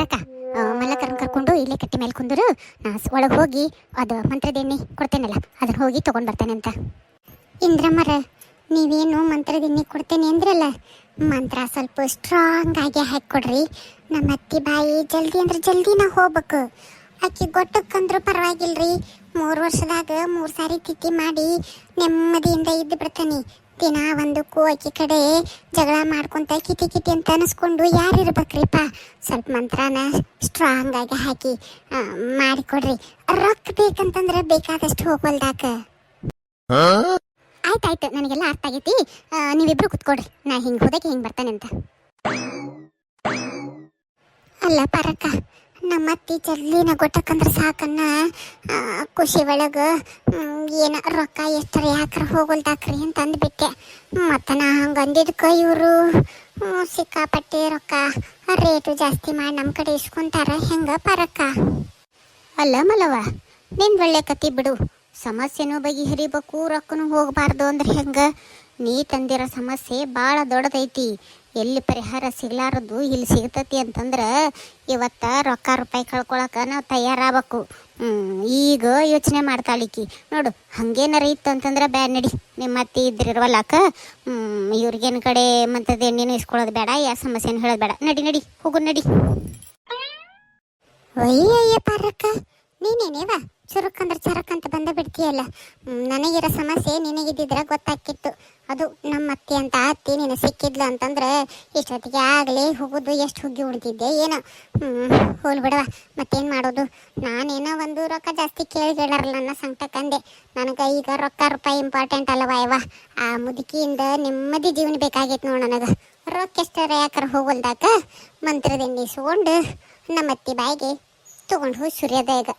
ಪರಕ ಮಲ್ಲಕರನ್ನ ಕರ್ಕೊಂಡು ಇಲ್ಲೇ ಕಟ್ಟಿ ಮೇಲೆ ಕುಂದರು ಒಳಗೆ ಹೋಗಿ ಅದು ಮಂತ್ರದ ಎಣ್ಣೆ ಕೊಡ್ತೇನಲ್ಲ ಅದನ್ನ ಹೋಗಿ ತೊಗೊಂಡು ಬರ್ತಾನೆ ಅಂತ. ಇಂದ್ರಮ್ಮರ ನೀವೇನು ಮಂತ್ರದ ಎಣ್ಣೆ ಕೊಡ್ತೇನೆ ಅಂದ್ರಲ್ಲ, ಮಂತ್ರ ಸ್ವಲ್ಪ ಸ್ಟ್ರಾಂಗ್ ಆಗಿ ಹಾಕಿಕೊಡ್ರಿ. ನಮ್ಮ ಅತ್ತಿ ಬಾಯಿ ಜಲ್ದಿ ಅಂದ್ರೆ ಜಲ್ದಿನ ಹೋಗ್ಬೇಕು. ಆಕೆ ಗೊಟ್ಟಕ್ಕಂದ್ರೂ ಪರವಾಗಿಲ್ರಿ, 3 ವರ್ಷದಾಗ 3 ಸಾರಿ ತಿಥಿ ಮಾಡಿ ನೆಮ್ಮದಿಯಿಂದ ಇದ್ದು ಬಿಡ್ತಾನೆ. ದಿನ ಒಂದಕ್ಕೂ ಆಕೆ ಕಡೆ ಜಗಳ ಮಾಡ್ಕೊಂತ ಕಿಟಿ ಕಿಟಿ ಅಂತ ಅನಿಸ್ಕೊಂಡು ಯಾರಿರ್ಬೇಕ್ರಿಪ್ಪ. ಸ್ವಲ್ಪ ಮಂತ್ರನ ಸ್ಟ್ರಾಂಗ್ ಆಗಿ ಹಾಕಿ ಮಾಡಿಕೊಡ್ರಿ. ರೊಕ್ಕ ಬೇಕಂತಂದ್ರೆ ಬೇಕಾದಷ್ಟು ಹೋಗೋಲ್ದಾಕ. ಆಯ್ತಾಯ್ತು, ನನಗೆಲ್ಲ ಅರ್ಥ ಆಗೈತಿ. ನೀವಿಬ್ರು ಕುತ್ಕೊಡ್ರಿ, ನಾ ಹಿಂಗೆ ಹೋದಕ್ಕೆ ಹಿಂಗೆ ಬರ್ತಾನೆ ಅಂತ. ಅಲ್ಲ ಪರಕ್ಕ, ನಮ್ಮ ಅತ್ತಿ ಜಲ್ದಿನ ಗೊಟ್ಟಕ್ಕಂದ್ರೆ ಸಾಕನ್ನ ಖುಷಿ ಒಳಗೆ ಏನ ರೊಕ್ಕ ಎಷ್ಟರ ಯಾಕ್ರ ಹೋಗಲ್ದಾಕ್ರಿ ಅಂತ ಅಂದ್ಬಿಟ್ಟೆ. ಮತ್ತು ನಾ ಹಂಗೆ ಅಂದಿದ್ಕ ಇವರು ಸಿಕ್ಕಾಪಟ್ಟೆ ರೊಕ್ಕ ರೇಟು ಜಾಸ್ತಿ ಮಾಡಿ ನಮ್ಮ ಕಡೆ ಇಸ್ಕೊಂತಾರ ಹೆಂಗ ಪರಕ್ಕ? ಅಲ್ಲ ಮಲ್ಲವ, ನಿನ್ ಒಳ್ಳೆ ಕತಿ ಬಿಡು. ಸಮಸ್ಯೆನೂ ಬಗೆಹರಿಬೇಕು, ರೊಕ್ಕನೂ ಹೋಗಬಾರ್ದು ಅಂದ್ರೆ ಹೆಂಗ? ನೀ ತಂದಿರೋ ಸಮಸ್ಯೆ ಭಾಳ ದೊಡ್ಡದೈತಿ. ಎಲ್ಲಿ ಪರಿಹಾರ ಸಿಗ್ಲಾರದು ಇಲ್ಲಿ ಸಿಗ್ತತಿ ಅಂತಂದ್ರೆ ಇವತ್ತ ರೊಕ್ಕ ರೂಪಾಯಿ ಕಳ್ಕೊಳಕ ನಾವು ತಯಾರಾಗಬೇಕು. ಈಗ ಯೋಚನೆ ಮಾಡ್ತಾಳಿಕಿ ನೋಡು. ಹಂಗೇನಾರ ಇತ್ತು ಅಂತಂದ್ರೆ ಬ್ಯಾಡ್ ನಡಿ, ನಿಮ್ಮ ಅತ್ತಿ ಇದ್ರಿರ್ವಲ್ಲಾಕ ಇವ್ರಿಗೇನು ಕಡೆ ಮಂತದ ಎಣ್ಣೆನೂ ಇಸ್ಕೊಳ್ಳೋದು ಬೇಡ, ಯಾವ ಸಮಸ್ಯೆನೂ ಹೇಳೋದು ಬೇಡ. ನಡಿ ನಡಿ ಹೋಗು ನಡಿ. ಅಯ್ಯಯ್ಯ ಪಾರಕ್ಕ, ನೀನೇನೇವ ಚುರುಕಂದ್ರೆ ಚರಕಂತ ಬಂದ ಬಿಡ್ತೀಯಲ್ಲ. ನನಗಿರೋ ಸಮಸ್ಯೆ ನಿನಗಿದ್ದಿದ್ರೆ ಗೊತ್ತಾಕಿತ್ತು. ಅದು ನಮ್ಮ ಅತ್ತಿ ಅಂತ ಅತ್ತಿ ನೀನು ಸಿಕ್ಕಿದ್ಲು ಅಂತಂದ್ರೆ ಇಷ್ಟೊತ್ತಿಗೆ ಆಗಲೇ ಹೋಗೋದು ಎಷ್ಟು ಹುಗ್ಗಿ ಉಳಿದಿದ್ದೆ ಏನೋ. ಹೋಲ್ ಬಿಡವ, ಮತ್ತೇನು ಮಾಡೋದು? ನಾನೇನೋ ಒಂದು ರೊಕ್ಕ ಜಾಸ್ತಿ ಕೇಳಿಗೆಳರಲ್ಲ ನನ್ನ ಸಂಕಟಕ್ಕಂದೆ. ನನಗೆ ಈಗ ರೊಕ್ಕ ರೂಪಾಯಿ ಇಂಪಾರ್ಟೆಂಟ್ ಅಲ್ಲವಾ ಯವ್ವ. ಆ ಮುದುಕಿಯಿಂದ ನೆಮ್ಮದಿ ಜೀವನ ಬೇಕಾಗೈತೆ ನೋಡು ನನಗೆ. ರೊಕ್ಕ ಎಷ್ಟರ ಯಾಕರ ಹೋಗಲ್ದಾಕ ಮಂತ್ರದ ಎಣ್ಣೆ ಇಸ್ಕೊಂಡು ನಮ್ಮ ಅತ್ತಿ ಬಾಯಿಗೆ ತಗೊಂಡು ಹೋಗಿ ಸುರಿಯೋದ ಈಗ.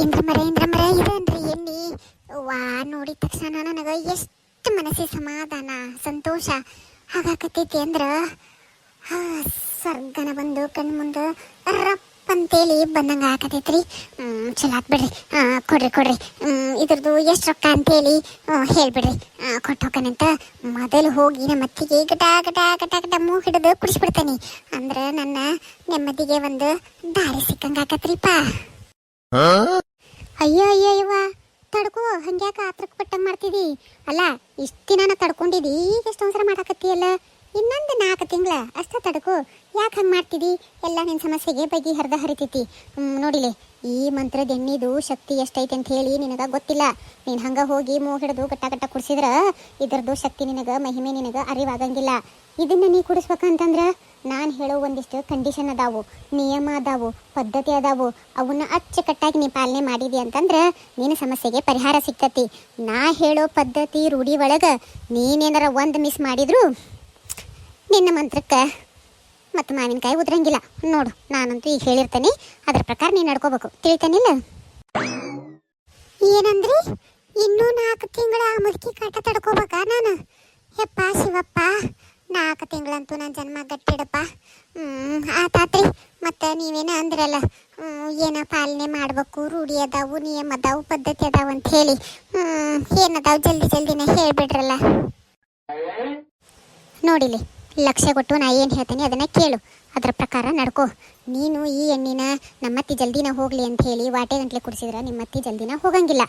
ಇಂದ್ರಮರ ಇದೇನ್ರಿ ಎಣ್ಣಿ? ವಾ, ನೋಡಿದ ತಕ್ಷಣ ನನಗೆ ಎಷ್ಟು ಮನಸ್ಸಿಗೆ ಸಮಾಧಾನ ಸಂತೋಷ ಹಾಗಾಕತೈತಿ ಅಂದ್ರೆ ಸ್ವರ್ಗನ ಬಂದು ಕಣ್ಣು ಮುಂದೆ ರಪ್ ಅಂತೇಳಿ ಬಂದಂಗೆ ಆಕತೈತ್ರಿ. ಚಲೋ ಆತ್ ಬಿಡ್ರಿ. ಕೊಡ್ರಿ ಇದ್ರದ್ದು ಎಷ್ಟು ರೊಕ್ಕ ಅಂತೇಳಿ ಹೇಳ್ಬಿಡ್ರಿ, ಕೊಟ್ಟು ಹೋಗನಂತ. ಮೊದಲು ಹೋಗಿ ನಮ್ಮ ಅತ್ತಿಗೆ ಗಟ ಗಟ ಗಟ ಗಟ ಮೂಗು ಹಿಡಿದು ಕುಡಿಸ್ಬಿಡ್ತಾನೆ. ಅಂದ್ರೆ ನನ್ನ ನೆಮ್ಮದಿಗೆ ಒಂದು ದಾರಿ ಸಿಕ್ಕಂಗೆ ಆಕತ್ರಿಪ್ಪ. ಅಯ್ಯವ್ವ ತಡ್ಕೋ, ಹಂಗ್ಯಾಕ ಆತ್ರಕ್ಕೆ ಪಟ್ಟಂಗೆ ಮಾಡ್ತಿದಿ? ಅಲ್ಲ, ಇಷ್ಟು ದಿನ ತಡ್ಕೊಂಡಿದಿ, ಈಗ ಎಷ್ಟೊಂದ್ಸರ ಮಾಡಾಕತ್ತೀಯಲ್ಲ. ಇನ್ನೊಂದು 4 ತಿಂಗಳ ಅಷ್ಟ ತಡ್ಕೋ. ಯಾಕೆ ಹಂಗೆ ಮಾಡ್ತಿದಿ? ಎಲ್ಲ ನಿನ್ನ ಸಮಸ್ಯೆಗೆ ಬಗೆ ಹರಿತೈತಿ. ನೋಡಿಲೆ, ಈ ಮಂತ್ರದ ಎಣ್ಣಿದು ಶಕ್ತಿ ಎಷ್ಟೈತೆ ಅಂತ ಹೇಳಿ ನಿನಗೆ ಗೊತ್ತಿಲ್ಲ. ನೀನು ಹಂಗೆ ಹೋಗಿ ಮೂಗು ಹಿಡಿದು ಗಟ್ಟ ಗಟ್ಟ ಕುಡಿಸಿದ್ರೆ ಇದ್ರದ್ದು ಶಕ್ತಿ ನಿನಗೆ, ಮಹಿಮೆ ನಿನಗೆ ಅರಿವಾಗಂಗಿಲ್ಲ. ಇದನ್ನು ನೀ ಕುಡಿಸ್ಬೇಕಂತಂದ್ರೆ ನಾನು ಹೇಳೋ ಒಂದಿಷ್ಟು ಕಂಡೀಷನ್ ಅದಾವು, ನಿಯಮ ಅದಾವು, ಪದ್ಧತಿ ಅದಾವು. ಅವನ್ನ ಅಚ್ಚುಕಟ್ಟಾಗಿ ನೀ ಪಾಲನೆ ಮಾಡಿದಿ ಅಂತಂದ್ರೆ ನಿನ್ನ ಸಮಸ್ಯೆಗೆ ಪರಿಹಾರ ಸಿಗ್ತತಿ. ನಾ ಹೇಳೋ ಪದ್ಧತಿ ರೂಢಿ ಒಳಗೆ ನೀನೇನಾರ ಒಂದು ಮಿಸ್ ಮಾಡಿದ್ರು ನಿನ್ನ ಮಂತ್ರಕ್ಕೆ ಮತ್ತು ಮಾವಿನಕಾಯಿ ಉದ್ರಂಗಿಲ್ಲ. ನೋಡು, ನಾನಂತೂ ಈಗ ಹೇಳಿರ್ತೇನೆ, ಅದ್ರ ಪ್ರಕಾರ ನೀನು ನಡ್ಕೋಬೇಕು. ತಿಳಿತಾನಿಲ್ಲ? ಏನಂದ್ರಿ? ಇನ್ನೂ 4 ತಿಂಗಳ ಮುದುಕಿ ಕಾಟ ತಡ್ಕೋಬೇಕಾ ನಾನು? ಹೆಪ್ಪ ಶಿವಪ್ಪ, 4 ತಿಂಗಳಂತೂ ನನ್ನ ಜನ್ಮ ಗಟ್ಟಿಡಪ್ಪ. ಆತಾತ್ರಿ. ಮತ್ತು ನೀವೇನ ಅಂದ್ರಲ್ಲ, ಏನ ಪಾಲನೆ ಮಾಡ್ಬೇಕು, ರೂಢಿ ಅದಾವು, ನಿಯಮ ಅದಾವು, ಪದ್ಧತಿ ಅದಾವು ಅಂತ ಹೇಳಿ ಏನದಾವು ಜಲ್ದಿನೇ ಹೇಳಿಬಿಡ್ರಲ್ಲ. ನೋಡಿಲಿ, ಲಕ್ಷ್ಯ ಕೊಟ್ಟು ನಾ ಏನು ಹೇಳ್ತೀನಿ ಅದನ್ನು ಕೇಳು, ಅದರ ಪ್ರಕಾರ ನಡ್ಕೋ. ನೀನು ಈ ಎಣ್ಣಿನ ನಮ್ಮತ್ತಿ ಜಲ್ದಿನ ಹೋಗಲಿ ಅಂತ ಹೇಳಿ ವಾಟೆ ಗಂಟ್ಲೆ ಕುಡಿಸಿದ್ರೆ ನಿಮ್ಮತ್ತಿ ಜಲ್ದಿನ ಹೋಗಂಗಿಲ್ಲ.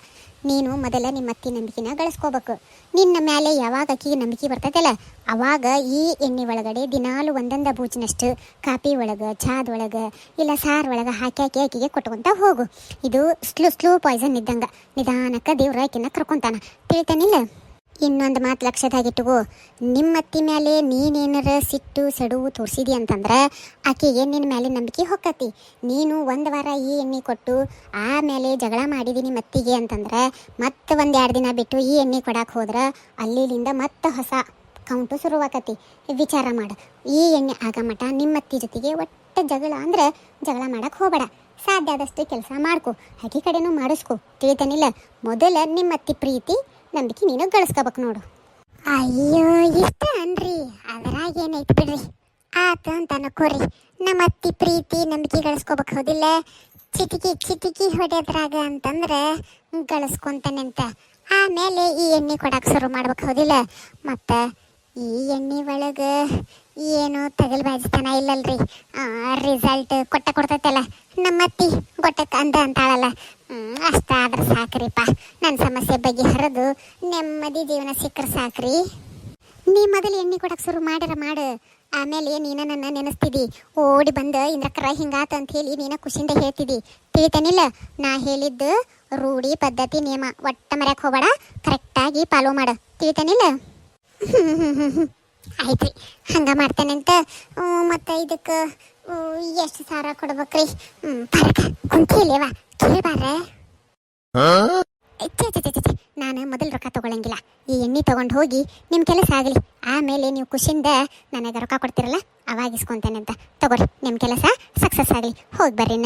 ನೀನು ಮೊದಲ ನಿಮ್ಮತ್ತಿ ನಂಬಿಕೆನ ಗಳಿಸ್ಕೋಬೇಕು. ನಿನ್ನ ಮೇಲೆ ಯಾವಾಗ ಅಕ್ಕಿಗೆ ನಂಬಿಕೆ ಬರ್ತೈತಲ್ಲ ಅವಾಗ ಈ ಎಣ್ಣೆ ಒಳಗಡೆ ದಿನಾಲು ಒಂದೊಂದು ಬೂಚಿನಷ್ಟು ಕಾಫಿ ಒಳಗೆ, ಚಾದೊಳಗೆ, ಇಲ್ಲ ಸಾರು ಒಳಗೆ ಹಾಕಿ ಅಕ್ಕಿಗೆ ಕೊಟ್ಕೊಂತ ಹೋಗು. ಇದು ಸ್ಲೋ ಪಾಯ್ಸನ್ ಇದ್ದಂಗೆ. ನಿಧಾನಕ್ಕೆ ದೇವ್ರ ಆಕಿನ ಕರ್ಕೊಂತಾನ. ತಿಳಿತಾನಿಲ್ಲ? ಇನ್ನೊಂದು ಮಾತು ಲಕ್ಷದಾಗಿಟ್ಟುಗೋ, ನಿಮ್ಮತ್ತಿ ಮೇಲೆ ನೀನೇನಾರ ಸಿಟ್ಟು ಸೆಡುವು ತೋರಿಸಿದಿ ಅಂತಂದ್ರೆ ಆಕೆಗೆ ನಿನ್ನ ಮೇಲೆ ನಂಬಿಕೆ ಹೊಕ್ಕತಿ. ನೀನು 1 ವಾರ ಈ ಎಣ್ಣೆ ಕೊಟ್ಟು ಆಮೇಲೆ ಜಗಳ ಮಾಡಿದಿ ನಿಮ್ಮ ಅತ್ತಿಗೆ ಅಂತಂದ್ರೆ ಮತ್ತೆ 1-2 ದಿನ ಬಿಟ್ಟು ಈ ಎಣ್ಣೆ ಕೊಡಕ್ಕೆ ಹೋದ್ರೆ ಅಲ್ಲಿಂದ ಮತ್ತೆ ಹೊಸ ಕೌಂಟು ಶುರುವಾಕತಿ. ವಿಚಾರ ಮಾಡು, ಈ ಎಣ್ಣೆ ಆಗಮಟ ನಿಮ್ಮತ್ತಿ ಜೊತೆಗೆ ಒಟ್ಟು ಜಗಳ ಅಂದ್ರೆ ಜಗಳ ಮಾಡಕ್ಕೆ ಹೋಗಬೇಡ. ಸಾಧ್ಯ ಆದಷ್ಟು ಕೆಲಸ ಮಾಡ್ಕೊ, ಆಕೆ ಕಡೆನೂ ಮಾಡಿಸ್ಕೊ. ತಿಳಿತಾನಿಲ್ಲ? ಮೊದಲ ನಿಮ್ಮತ್ತಿ ಪ್ರೀತಿ ನಂಬಿಕೆ ನೀನು ಗಳಿಸ್ಕೋಬೇಕು ನೋಡು. ಅಯ್ಯೋ, ಇಷ್ಟ ಅನ್ರಿ, ಅದ್ರಾಗ ಏನೈತಿ ಬಿಡ್ರಿ. ಆತ ಅಂತ ಅನ್ಕೋರಿ. ನಮ್ಮ ಅತ್ತಿ ಪ್ರೀತಿ ನಂಬಿಕೆ ಗಳಿಸ್ಕೋಬೇಕು ಹೌದಿಲ್ಲ? ಚಿಟಿಕಿ ಹೊಡೆದ್ರಾಗ ಅಂತಂದ್ರೆ ಗಳಿಸ್ಕೊಂತಾನೆ ಅಂತ. ಆಮೇಲೆ ಈ ಎಣ್ಣೆ ಕೊಡಕ್ಕೆ ಶುರು ಮಾಡ್ಬೇಕು ಹೌದಿಲ್ಲ? ಮತ್ತು ಈ ಎಣ್ಣೆ ಒಳಗೆ ಏನು ತಗಲ್ಬಾಜಿತನ ಇಲ್ಲಲ್ರಿ. ರಿಸಲ್ಟ್ ಕೊಡ್ತೈತಲ್ಲ ನಮ್ಮತ್ತಿ ಗೊಟ್ಟಕ್ಕೆ ಅಂತಾಳಲ್ಲ. ಅಷ್ಟಾದ್ರೆ ಸಾಕ್ರಿಪ್ಪ. ನನ್ನ ಸಮಸ್ಯೆ ಬಗೆಹರಿದು ನೆಮ್ಮದಿ ಜೀವನ ಸಿಕ್ಕರೆ ಸಾಕ್ರಿ. ನೀ ಮೊದಲು ಎಣ್ಣೆ ಕೊಡಕ್ಕೆ ಶುರು ಮಾಡು. ಆಮೇಲೆ ನೀನ ನನ್ನ ನೆನೆಸ್ತಿದ್ದಿ, ಓಡಿ ಬಂದು ಇಂದ್ರಕ್ಕರ ಹಿಂಗಾತ ಅಂತ ಹೇಳಿ ನೀನ ಖುಷಿಯಿಂದ ಹೇಳ್ತಿದ್ದಿ. ತಿಳಿತೇನಿಲ್ಲ? ನಾ ಹೇಳಿದ್ದು ರೂಢಿ ಪದ್ಧತಿ ನಿಯಮ ಒಟ್ಟ ಮರ್ಯಾಕೆ ಹೋಗಬೇಡ, ಕರೆಕ್ಟಾಗಿ ಫಾಲೋ ಮಾಡು. ತಿಳಿತೇನಿಲ್ಲ? ಆಯ್ತು ರೀ, ಹಂಗೆ ಮಾಡ್ತೇನೆ ಅಂತ. ಮತ್ತು ಇದಕ್ಕೆ ಎಷ್ಟು ಸಾರ ಕೊಡ್ಬೇಕ್ರಿ? ಬರಕ ಕುಂತಿಲೇವಾ ಕೇಳ್ಬಾರ್ರೆ. ನಾನು ಮೊದಲು ರೊಕ್ಕ ತಗೊಳಂಗಿಲ್ಲ. ಈ ಎಣ್ಣೆ ತಗೊಂಡು ಹೋಗಿ ನಿಮ್ಮ ಕೆಲಸ ಆಗಲಿ, ಆಮೇಲೆ ನೀವು ಖುಷಿಯಿಂದ ನನಗೆ ರೊಕ್ಕ ಕೊಡ್ತಿರಲ್ಲ ಅವಾಗ ಇಸ್ಕೊತೇನೆ ಅಂತ. ತಗೋರಿ, ನಿಮ್ಮ ಕೆಲಸ ಸಕ್ಸಸ್ ಆಗಲಿ. ಹೋಗಿ ಬರ್ರಿ.